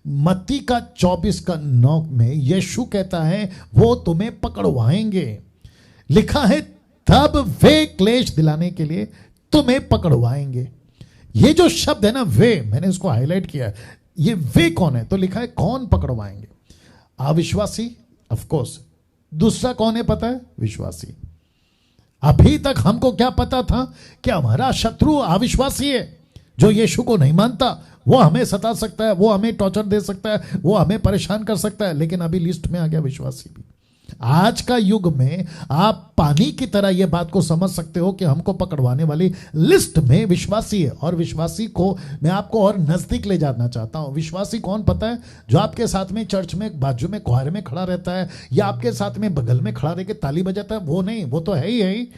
मत्ती का 24:9 में यीशु कहता है वो तुम्हें पकड़वाएंगे। लिखा है तब वे क्लेश दिलाने के लिए तुम्हें पकड़वाएंगे। ये जो शब्द है ना वे, मैंने इसको हाईलाइट किया है। ये वे कौन है? तो लिखा है कौन पकड़वाएंगे? अविश्वासी, ऑफ कोर्स। दूसरा कौन है पता है? विश्वासी। अभी तक हमको क्या पता था कि हमारा शत्रु अविश्वासी है, जो यीशु को नहीं मानता। वो हमें सता सकता है, वो हमें टॉर्चर दे सकता है, वो हमें परेशान कर सकता है। लेकिन अभी लिस्ट में आ गया विश्वासी भी। आज का युग में आप पानी की तरह यह बात को समझ सकते हो कि हमको पकड़वाने वाली लिस्ट में विश्वासी है। और विश्वासी को मैं आपको और नजदीक ले जाना चाहता हूं। विश्वासी कौन पता है? जो आपके साथ में चर्च में बाजू में क्वायर में खड़ा रहता है, या आपके साथ में बगल में खड़ा रह के ताली बजाता है, वो नहीं। वो तो है ही।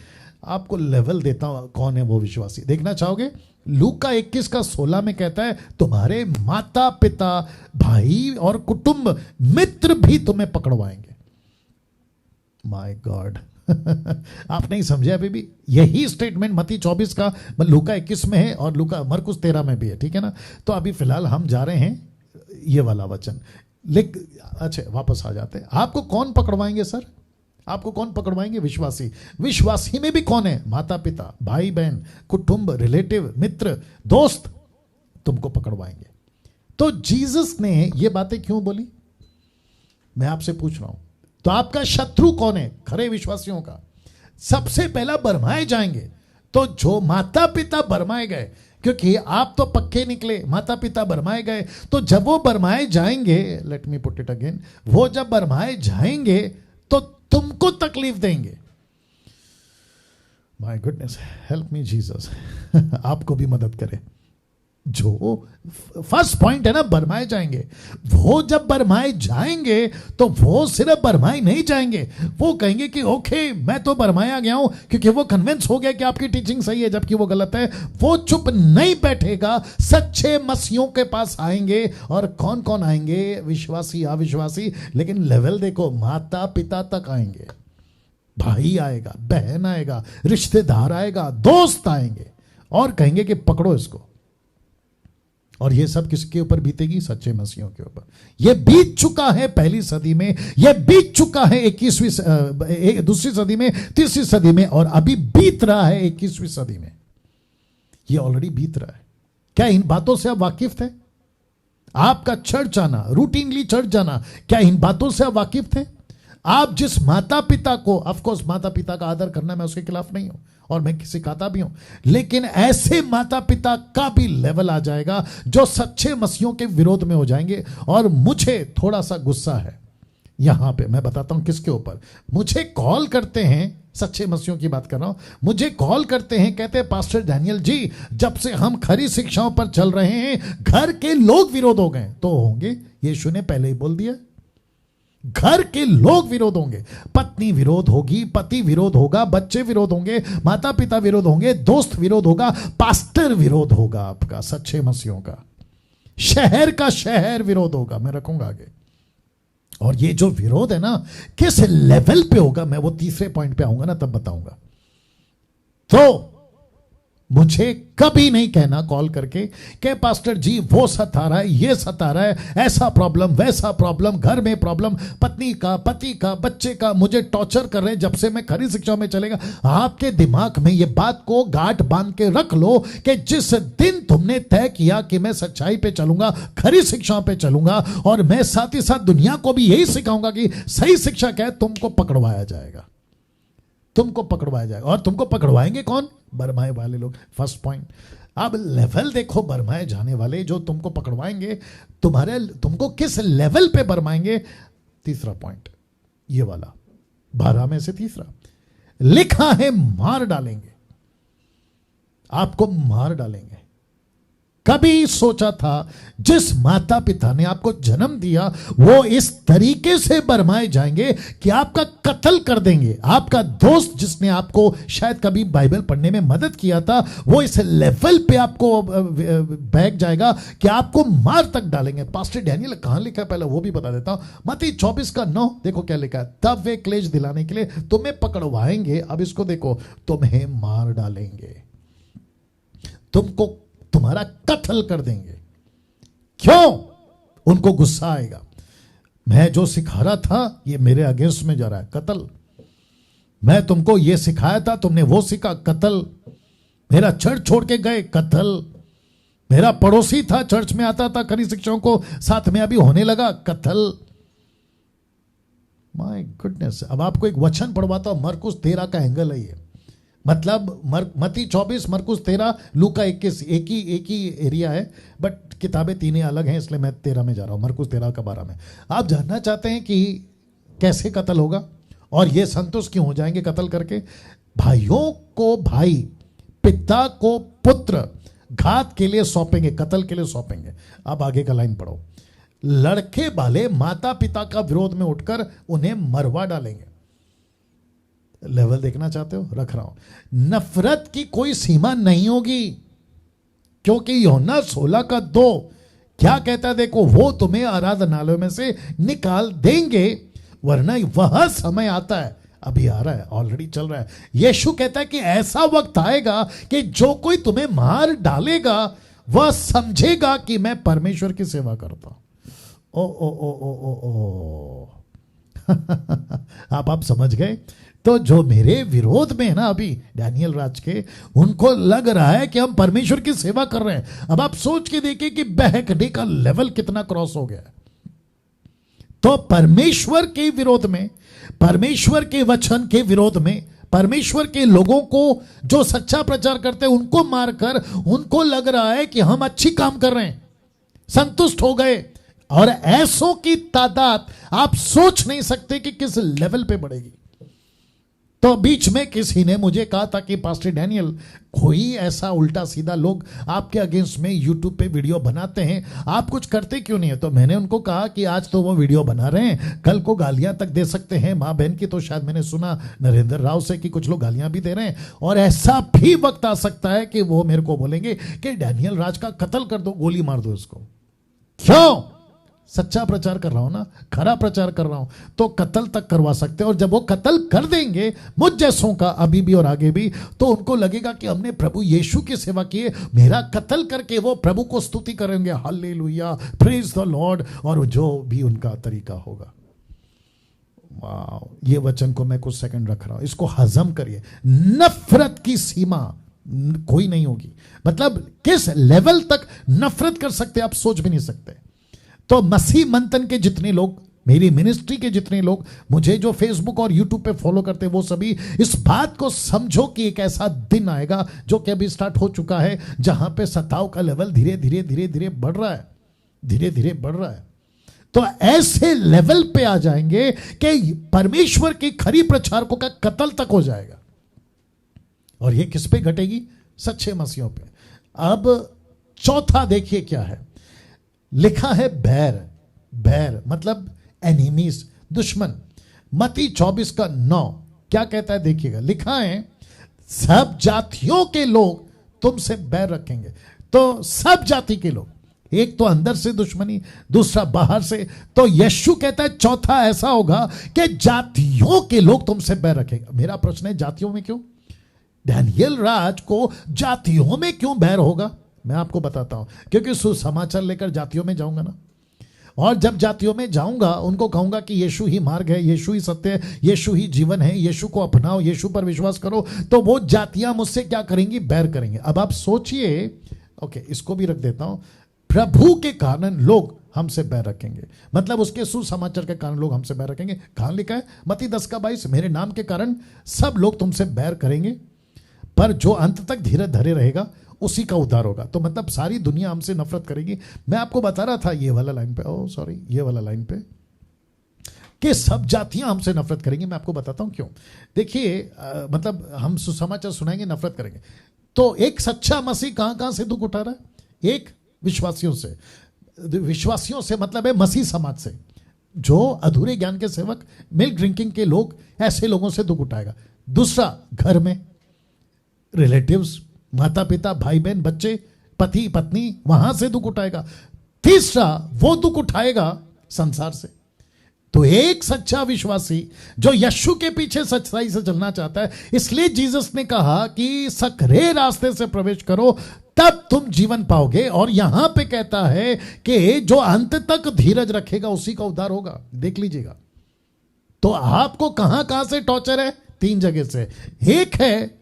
आपको लेवल देता हूं कौन है वो विश्वासी। देखना चाहोगे? लूका 21:16 में कहता है तुम्हारे माता पिता, भाई और कुटुंब, मित्र भी तुम्हें पकड़वाएंगे। माय गॉड आप नहीं समझे अभी भी? यही स्टेटमेंट मत्ती 24 का लूका 21 में है और लूका मरकुस 13 में भी है, ठीक है ना? तो अभी फिलहाल हम जा रहे हैं ये वाला वचन। अच्छा वापस आ जाते हैं। आपको कौन पकड़वाएंगे सर? आपको कौन पकड़वाएंगे? विश्वासी। विश्वासी में भी कौन है? माता पिता, भाई बहन, कुटुंब, रिलेटिव, मित्र, दोस्त तुमको पकड़वाएंगे। तो जीसस ने ये बातें क्यों बोली? मैं आपसे पूछ रहा हूं। तो आपका शत्रु कौन है? खरे विश्वासियों का। सबसे पहला बरमाए जाएंगे। तो जो माता पिता बरमाए गए, क्योंकि आप तो पक्के निकले, माता पिता बरमाए गए, तो जब वो बरमाए जाएंगे, let me put it again, वो जब बरमाए जाएंगे तो तुमको तकलीफ देंगे। My goodness, help me Jesus आपको भी मदद करे। जो फर्स्ट पॉइंट है ना, बरमाए जाएंगे। वो जब बरमाए जाएंगे तो वो सिर्फ बरमाए नहीं जाएंगे, वो कहेंगे कि ओके मैं तो बरमाया गया हूं, क्योंकि वो कन्विंस हो गया कि आपकी टीचिंग सही है जबकि वो गलत है। वो चुप नहीं बैठेगा, सच्चे मसीहों के पास आएंगे। और कौन कौन आएंगे? विश्वासी, अविश्वासी। लेकिन लेवल देखो, माता पिता तक आएंगे, भाई आएगा, बहन आएगा, रिश्तेदार आएगा, दोस्त आएंगे और कहेंगे कि पकड़ो इसको। और ये सब किसके ऊपर बीतेगी? सच्चे मसीहों के ऊपर। ये बीत चुका है पहली सदी में, ये बीत चुका है 21वीं दूसरी सदी में, तीसरी सदी में, और अभी बीत रहा है 21वीं सदी में। ये ऑलरेडी बीत रहा है। क्या इन बातों से आप वाकिफ थे? आपका चर्च आना, रूटीनली चर्च जाना, क्या इन बातों से आप वाकिफ थे? आप जिस माता पिता को, ऑफ कोर्स माता पिता का आदर करना, मैं उसके खिलाफ नहीं हूं और मैं सिखाता भी हूं, लेकिन ऐसे माता पिता का भी लेवल आ जाएगा जो सच्चे मसीहों के विरोध में हो जाएंगे। और मुझे थोड़ा सा गुस्सा है यहां पे, मैं बताता हूं किसके ऊपर। मुझे कॉल करते हैं, सच्चे मसीहों की बात कर रहा हूं, मुझे कॉल करते हैं, कहते हैं पास्टर डैनियल जी जब से हम खरी शिक्षाओं पर चल रहे हैं घर के लोग विरोध हो गए। तो होंगे, यीशु ने पहले ही बोल दिया, घर के लोग विरोध होंगे। पत्नी विरोध होगी, पति विरोध होगा, बच्चे विरोध होंगे, माता पिता विरोध होंगे, दोस्त विरोध होगा, पास्टर विरोध होगा आपका, सच्चे मसीहों का, शहर का शहर विरोध होगा। मैं रखूंगा आगे। और ये जो विरोध है ना, किस लेवल पे होगा, मैं वो तीसरे पॉइंट पे आऊंगा ना, तब बताऊंगा। तो मुझे कभी नहीं कहना कॉल करके कि पास्टर जी वो सता रहा है, ये सता रहा है, ऐसा प्रॉब्लम, वैसा प्रॉब्लम, घर में प्रॉब्लम, पत्नी का, पति का, बच्चे का, मुझे टॉर्चर कर रहे हैं जब से मैं खरी शिक्षा में चलेगा। आपके दिमाग में ये बात को गांठ बांध के रख लो कि जिस दिन तुमने तय किया कि मैं सच्चाई पे चलूंगा, खरी शिक्षा पे चलूंगा, और मैं साथ ही साथ दुनिया को भी यही सिखाऊंगा कि सही शिक्षा क्या है, तुमको पकड़वाया जाएगा, तुमको पकड़वाया जाएगा। और तुमको पकड़वाएंगे कौन? बरमाए वाले लोग। First point. अब लेवल देखो, बरमाए जाने वाले जो तुमको पकड़वाएंगे, तुमको किस लेवल पे बरमाएंगे? तीसरा पॉइंट ये वाला, 12 में से तीसरा लिखा है मार डालेंगे, आपको मार डालेंगे। कभी सोचा था जिस माता पिता ने आपको जन्म दिया वो इस तरीके से बरमाए जाएंगे कि आपका कत्ल कर देंगे? आपका दोस्त जिसने आपको शायद कभी बाइबल पढ़ने में मदद किया था, वो इस लेवल पे आपको बैग जाएगा कि आपको मार तक डालेंगे। पास्टर डैनियल कहां लिखा है पहले वो भी बता देता हूं। मत्ती 24:9 देखो क्या लिखा है, तब वे क्लेश दिलाने के लिए तुम्हें पकड़वाएंगे। अब इसको देखो, तुम्हें मार डालेंगे, तुमको तुम्हारा कत्ल कर देंगे। क्यों? उनको गुस्सा आएगा, मैं जो सिखा रहा था ये मेरे अगेंस्ट में जा रहा है, कत्ल। मैं तुमको ये सिखाया था, तुमने वो सीखा, कत्ल। मेरा चर्च छोड़ के गए, कत्ल। मेरा पड़ोसी था, चर्च में आता था, खरी शिक्षाओं को साथ में अभी होने लगा, कत्ल। My goodness. अब आपको एक वचन पढ़वाता हूं, मरकुस 13 का एंगल है ये। मतलब मत्ती 24, मरकुस 13, लूका 21, एक ही एरिया है, बट किताबें तीनों अलग हैं, इसलिए मैं 13 में जा रहा हूं, मरकुस 13 का 12 में। आप जानना चाहते हैं कि कैसे कत्ल होगा और ये संतुष्ट क्यों हो जाएंगे कत्ल करके? भाइयों को भाई, पिता को पुत्र घात के लिए सौंपेंगे, कत्ल के लिए सौंपेंगे। अब आगे का लाइन पढ़ो। लड़के वाले माता पिता का विरोध में उठकर उन्हें मरवा डालेंगे। लेवल देखना चाहते हो? रख रहा हूं। नफरत की कोई सीमा नहीं होगी, क्योंकि यूहन्ना 16 का 2 क्या कहता है देखो, वो तुम्हें आराधनालयों में से निकाल देंगे, वरना वह समय आता है, अभी आ रहा है, ऑलरेडी चल रहा है। यीशु कहता है कि ऐसा वक्त आएगा कि जो कोई तुम्हें मार डालेगा वह समझेगा कि मैं परमेश्वर की सेवा करता हूं। ओ ओ ओ ओ ओ ओ आप समझ गए? तो जो मेरे विरोध में है ना अभी डैनियल राज के, उनको लग रहा है कि हम परमेश्वर की सेवा कर रहे हैं। अब आप सोच के देखिए कि बहकने का लेवल कितना क्रॉस हो गया है। तो परमेश्वर के विरोध में, परमेश्वर के वचन के विरोध में, परमेश्वर के लोगों को जो सच्चा प्रचार करते हैं उनको मारकर उनको लग रहा है कि हम अच्छी काम कर रहे हैं, संतुष्ट हो गए। और ऐसों की तादाद आप सोच नहीं सकते कि किस लेवल पे बढ़ेगी। तो बीच में किसी ने मुझे कहा था कि पास्टर डैनियल, कोई ऐसा उल्टा सीधा लोग आपके अगेंस्ट में यूट्यूब पे वीडियो बनाते हैं, आप कुछ करते क्यों नहीं है? तो मैंने उनको कहा कि आज तो वो वीडियो बना रहे हैं, कल को गालियां तक दे सकते हैं माँ बहन की। तो शायद मैंने सुना नरेंद्र राव से कि कुछ लोग गालियां भी दे रहे हैं, और ऐसा भी वक्त आ सकता है कि वो मेरे को बोलेंगे कि डैनियल राज का कत्ल कर दो, गोली मार दो उसको। क्यों? सच्चा प्रचार कर रहा हूं ना, खरा प्रचार कर रहा हूं, तो कत्ल तक करवा सकते हैं। और जब वो कत्ल कर देंगे मुझ जैसों का, अभी भी और आगे भी, तो उनको लगेगा कि हमने प्रभु यीशु की सेवा की है। मेरा कत्ल करके वो प्रभु को स्तुति करेंगे, हालेलुया, प्रेज द लॉर्ड, और जो भी उनका तरीका होगा। वाह, ये वचन को मैं कुछ सेकंड रख रहा हूं, इसको हजम करिए। नफरत की सीमा कोई नहीं होगी। मतलब किस लेवल तक नफरत कर सकते आप सोच भी नहीं सकते। तो मसीह मंथन के जितने लोग, मेरी मिनिस्ट्री के जितने लोग, मुझे जो फेसबुक और यूट्यूब पे फॉलो करते हैं, वो सभी इस बात को समझो कि एक ऐसा दिन आएगा जो कि अभी स्टार्ट हो चुका है, जहां पे सताव का लेवल धीरे धीरे धीरे धीरे बढ़ रहा है, धीरे धीरे बढ़ रहा है। तो ऐसे लेवल पे आ जाएंगे कि परमेश्वर की खरी प्रचारकों का कत्ल तक हो जाएगा। और ये किस पे घटेगी? सच्चे मसीहों पे। अब चौथा देखिए क्या है लिखा है, बैर। बैर मतलब एनिमीज, दुश्मन। मत्ती 24 का 9 क्या कहता है देखिएगा, लिखा है सब जातियों के लोग तुमसे बैर रखेंगे। तो सब जाति के लोग, एक तो अंदर से दुश्मनी, दूसरा बाहर से। तो यीशु कहता है चौथा ऐसा होगा कि जातियों के लोग तुमसे बैर रखेंगे। मेरा प्रश्न है, जातियों में क्यों? डैनियल राज को जातियों में क्यों बैर होगा? मैं आपको बताता हूं, क्योंकि सुसमाचार लेकर जातियों में जाऊंगा ना, और जब जातियों में जाऊंगा उनको कहूंगा कि यीशु ही मार्ग है, यीशु ही सत्य है, यीशु ही जीवन है, यीशु को अपनाओ, यीशु पर विश्वास करो। तो वो जातियां मुझसे क्या करेंगी? बैर करेंगे। अब आप सोचिए, ओके इसको भी रख देता हूं, प्रभु के कारण लोग हमसे बैर रखेंगे, मतलब उसके सुसमाचार के कारण लोग हमसे बैर रखेंगे। कहां लिखा है? मत्ती 10 का 22, मेरे नाम के कारण सब लोग तुमसे बैर करेंगे, पर जो अंत तक धीरे धरे रहेगा उसी का उद्धार होगा। तो मतलब सारी दुनिया हमसे नफरत करेगी। मैं आपको बता रहा था ये वाला लाइन पे, ये वाला लाइन पे, कि सब जातियां हमसे नफरत करेंगी। मैं आपको बताता हूं क्यों। देखिए मतलब हम सुसमाचार सुनाएंगे, नफरत करेंगे। तो एक सच्चा मसीह कहां कहां से दुख उठा रहा है? एक, विश्वासियों से। विश्वासियों से मतलब है मसीह समाज से, जो अधूरे ज्ञान के सेवक, मिल्क ड्रिंकिंग के लोग, ऐसे लोगों से दुख उठाएगा। दूसरा, घर में रिलेटिव्स, माता पिता, भाई बहन, बच्चे, पति पत्नी, वहां से दुख उठाएगा। तीसरा, वो दुख उठाएगा संसार से। तो एक सच्चा विश्वासी जो यीशु के पीछे सच्चाई से चलना चाहता है, इसलिए जीसस ने कहा कि सकरे रास्ते से प्रवेश करो तब तुम जीवन पाओगे। और यहां पे कहता है कि जो अंत तक धीरज रखेगा उसी का उद्धार होगा। देख लीजिएगा। तो आपको कहां कहां से टॉर्चर है? 3 जगह से। एक है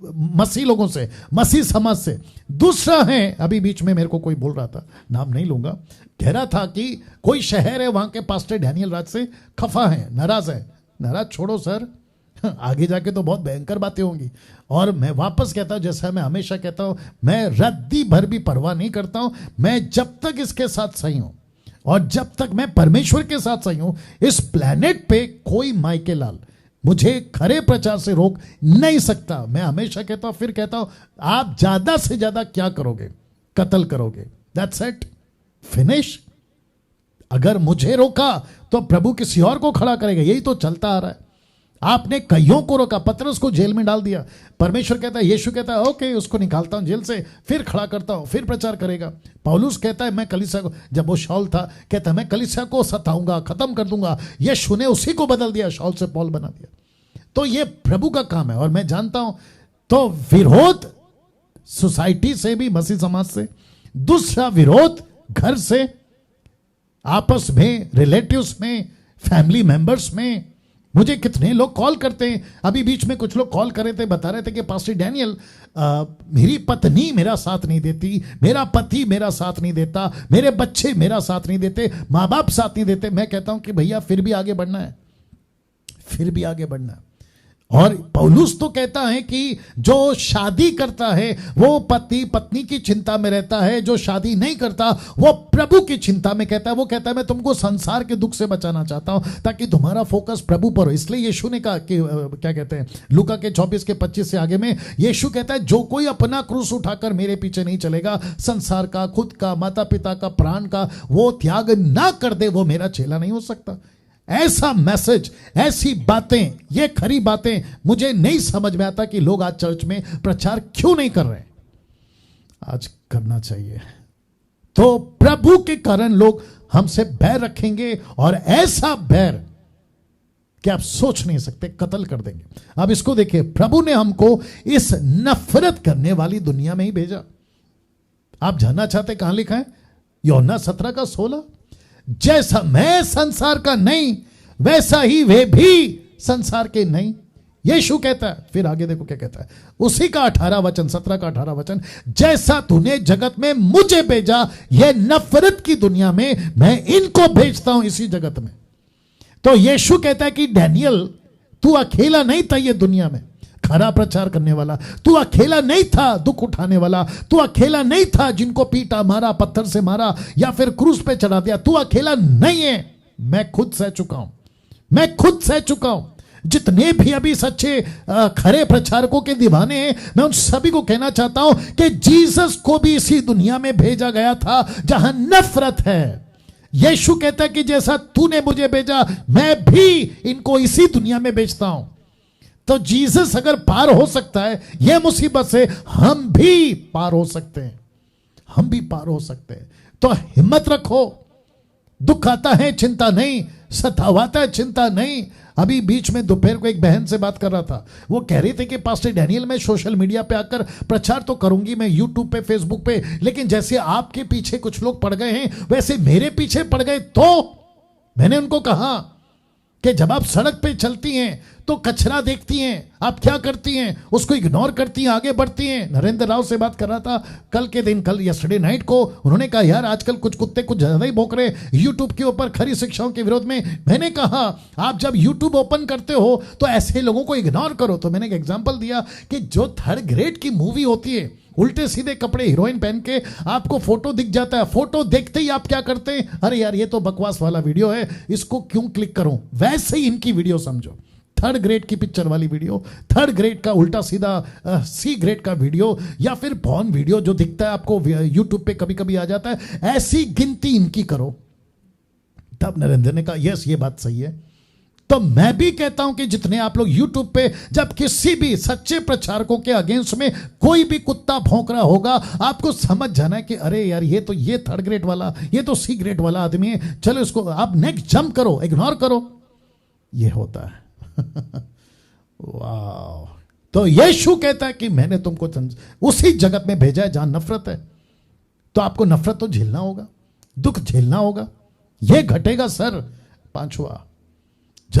मसीह लोगों से, मसीह समाज से। दूसरा है, अभी बीच में मेरे को कोई बोल रहा था, नाम नहीं लूंगा, कह रहा था कि कोई शहर है, वहां के पास्टर डैनियल राज से खफा है, नाराज है। नाराज छोड़ो सर, आगे जाके तो बहुत भयंकर बातें होंगी। और मैं वापस कहता हूं, जैसा मैं हमेशा कहता हूं, मैं रद्दी भर भी परवाह नहीं करता हूं। मैं जब तक इसके साथ सही हूं और जब तक मैं परमेश्वर के साथ सही हूं, इस प्लेनेट पे कोई माइके लाल मुझे खरे प्रचार से रोक नहीं सकता। मैं हमेशा कहता हूं, फिर कहता हूं, आप ज्यादा से ज्यादा क्या करोगे? कत्ल करोगे। That's it, finish. अगर मुझे रोका तो प्रभु किसी और को खड़ा करेगा। यही तो चलता आ रहा है। आपने कईयों को रोका, पतरस को जेल में डाल दिया। परमेश्वर कहता है, यीशु कहता है, ओके उसको निकालता हूं जेल से, फिर खड़ा करता हूं, फिर प्रचार करेगा। पौलुस कहता है, मैं कलीसिया को, जब वो शाऊल था, कहता है मैं कलीसिया को सताऊंगा, खत्म कर दूंगा। यीशु ने उसी को बदल दिया, शाऊल से पौल बना दिया। तो ये प्रभु का काम है। और मैं जानता हूं, तो विरोध सोसाइटी से भी, मसीह समाज से, दूसरा विरोध घर से, आपस में, रिलेटिव्स में, फैमिली मेंबर्स में। मुझे कितने लोग कॉल करते हैं। अभी बीच में कुछ लोग कॉल कर रहे थे, बता रहे थे कि पास्टर डैनियल, मेरी पत्नी मेरा साथ नहीं देती, मेरा पति मेरा साथ नहीं देता, मेरे बच्चे मेरा साथ नहीं देते, माँ बाप साथ नहीं देते। मैं कहता हूं कि भैया फिर भी आगे बढ़ना है, फिर भी आगे बढ़ना है। और पौलुस तो कहता है कि जो शादी करता है वो पति पत्नी की चिंता में रहता है, जो शादी नहीं करता वो प्रभु की चिंता में। कहता है, वो कहता है मैं तुमको संसार के दुख से बचाना चाहता हूं ताकि तुम्हारा फोकस प्रभु पर हो। इसलिए यीशु ने कहा कि क्या कहते हैं, लूका के 24 के 25 से आगे में यीशु कहता है, जो कोई अपना क्रूस उठाकर मेरे पीछे नहीं चलेगा, संसार का, खुद का, माता पिता का, प्राण का वो त्याग ना कर दे, वो मेरा चेला नहीं हो सकता। ऐसा मैसेज, ऐसी बातें, ये खरी बातें मुझे नहीं समझ में आता कि लोग आज चर्च में प्रचार क्यों नहीं कर रहे। आज करना चाहिए। तो प्रभु के कारण लोग हमसे बैर रखेंगे, और ऐसा बैर कि आप सोच नहीं सकते, कत्ल कर देंगे। अब इसको देखिए, प्रभु ने हमको इस नफरत करने वाली दुनिया में ही भेजा। आप जानना चाहते कहां लिखा है? यूहन्ना 17 का 16। जैसा मैं संसार का नहीं, वैसा ही वे भी संसार के नहीं, यीशु कहता है। फिर आगे देखो क्या कहता है, उसी का 18 वचन, 17 का 18 वचन, जैसा तूने जगत में मुझे भेजा, यह नफरत की दुनिया में मैं इनको भेजता हूं इसी जगत में। तो यीशु कहता है कि डैनियल, तू अकेला नहीं था ये दुनिया में खरा प्रचार करने वाला, तू अकेला नहीं था दुख उठाने वाला, तू अकेला नहीं था जिनको पीटा, मारा, पत्थर से मारा या फिर क्रूस पे चढ़ा दिया। तू अकेला नहीं है, मैं खुद सह चुका हूं, मैं खुद सह चुका हूं। जितने भी अभी सच्चे खरे प्रचारकों के दीवाने हैं, मैं उन सभी को कहना चाहता हूं कि जीसस को भी इसी दुनिया में भेजा गया था जहां नफरत है। यीशु कहता है कि जैसा तूने मुझे भेजा, मैं भी इनको इसी दुनिया में भेजता हूं। तो जीसस अगर पार हो सकता है यह मुसीबत से, हम भी पार हो सकते हैं, हम भी पार हो सकते हैं। तो हिम्मत रखो। दुख आता है चिंता नहीं, सतावाता है चिंता नहीं। अभी बीच में दोपहर को एक बहन से बात कर रहा था, वो कह रही थी कि पास्टर डैनियल, मैं सोशल मीडिया पे आकर प्रचार तो करूंगी, मैं यूट्यूब पे, फेसबुक पे, लेकिन जैसे आपके पीछे कुछ लोग पड़ गए हैं वैसे मेरे पीछे पड़ गए। तो मैंने उनको कहा कि जब आप सड़क पे चलती हैं तो कचरा देखती हैं, आप क्या करती हैं? उसको इग्नोर करती हैं, आगे बढ़ती हैं। नरेंद्र राव से बात कर रहा था कल के दिन, कल यस्टरडे नाइट को। उन्होंने कहा यार आजकल कुछ कुत्ते कुछ ज्यादा ही भौंक रहे यूट्यूब के ऊपर खरी शिक्षाओं के विरोध में। मैंने कहा आप जब यूट्यूब ओपन करते हो तो ऐसे लोगों को इग्नोर करो। तो मैंने एक एग्जाम्पल दिया कि जो 3rd ग्रेड की मूवी होती है, उल्टे सीधे कपड़े हीरोइन पहन के आपको फोटो दिख जाता है, फोटो देखते ही आप क्या करते हैं? अरे यार ये तो बकवास वाला वीडियो है, इसको क्यों क्लिक करूं? वैसे ही इनकी वीडियो समझो, 3rd ग्रेड की पिक्चर वाली वीडियो, 3rd ग्रेड का उल्टा सीधा C ग्रेड का वीडियो, या फिर पॉर्न वीडियो जो दिखता है आपको यूट्यूब पे कभी कभी आ जाता है, ऐसी गिनती इनकी करो। तब नरेंद्र ने कहा यस ये बात सही है। तो मैं भी कहता हूं कि जितने आप लोग YouTube पे जब किसी भी सच्चे प्रचारकों के अगेंस्ट में कोई भी कुत्ता भौंक रहा होगा, आपको समझ जाना है कि अरे यार ये 3rd ग्रेड वाला, ये तो C ग्रेड वाला आदमी है, चलो इसको आप नेक्स्ट जंप करो, इग्नोर करो। ये होता है। वाह। तो यीशु कहता है कि मैंने तुमको उसी जगत में भेजा है जहां नफरत है, तो आपको नफरत तो झेलना होगा, दुख झेलना होगा, यह घटेगा सर। पांचवा,